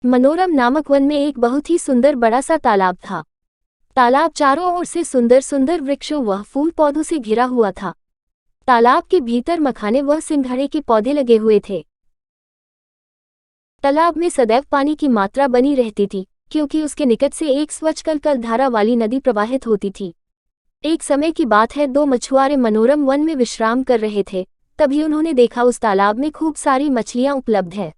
मनोरम नामक वन में एक बहुत ही सुंदर बड़ा सा तालाब था। तालाब चारों ओर से सुंदर सुंदर वृक्षों व फूल पौधों से घिरा हुआ था। तालाब के भीतर मखाने व सिंघाड़े के पौधे लगे हुए थे। तालाब में सदैव पानी की मात्रा बनी रहती थी, क्योंकि उसके निकट से एक स्वच्छ कलकल धारा वाली नदी प्रवाहित होती थी। एक समय की बात है, दो मछुआरे मनोरम वन में विश्राम कर रहे थे। तभी उन्होंने देखा उस तालाब में खूब सारी मछलियां उपलब्ध है।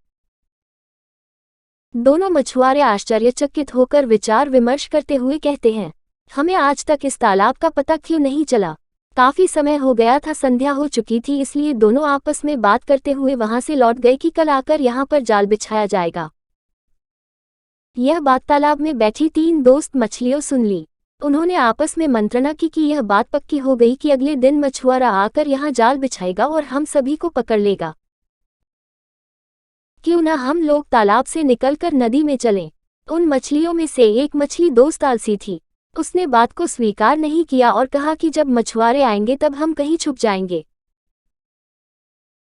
दोनों मछुआरे आश्चर्यचकित होकर विचार विमर्श करते हुए कहते हैं, हमें आज तक इस तालाब का पता क्यों नहीं चला। काफी समय हो गया था, संध्या हो चुकी थी, इसलिए दोनों आपस में बात करते हुए वहां से लौट गए कि कल आकर यहाँ पर जाल बिछाया जाएगा। यह बात तालाब में बैठी तीन दोस्त मछलियों सुन ली। उन्होंने आपस में मंत्रणा की कि यह बात पक्की हो गई कि अगले दिन मछुआरा आकर यहाँ जाल बिछाएगा और हम सभी को पकड़ लेगा। क्यों ना हम लोग तालाब से निकलकर नदी में चलें। उन मछलियों में से एक मछली दोस्त आलसी थी। उसने बात को स्वीकार नहीं किया और कहा कि जब मछुआरे आएंगे तब हम कहीं छुप जाएंगे।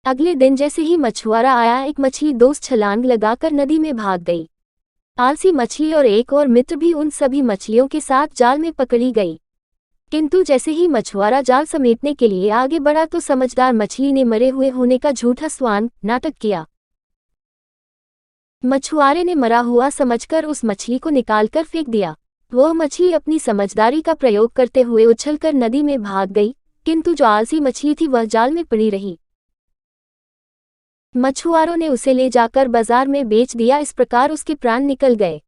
अगले दिन जैसे ही मछुआरा आया, एक मछली दोस्त छलांग लगाकर नदी में भाग गई। आलसी मछली और एक और मित्र भी उन सभी मछलियों के साथ जाल में पकड़ी गई। किंतु जैसे ही मछुआरा जाल समेटने के लिए आगे बढ़ा तो समझदार मछली ने मरे हुए होने का झूठा स्वान नाटक किया। मछुआरे ने मरा हुआ समझकर उस मछली को निकालकर फेंक दिया। वह मछली अपनी समझदारी का प्रयोग करते हुए उछलकर नदी में भाग गई, किंतु जो आलसी मछली थी वह जाल में पड़ी रही। मछुआरों ने उसे ले जाकर बाजार में बेच दिया। इस प्रकार उसके प्राण निकल गए।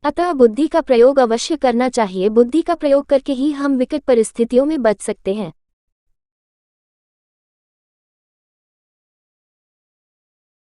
अतः बुद्धि का प्रयोग अवश्य करना चाहिए। बुद्धि का प्रयोग करके ही हम विकट परिस्थितियों में बच सकते हैं।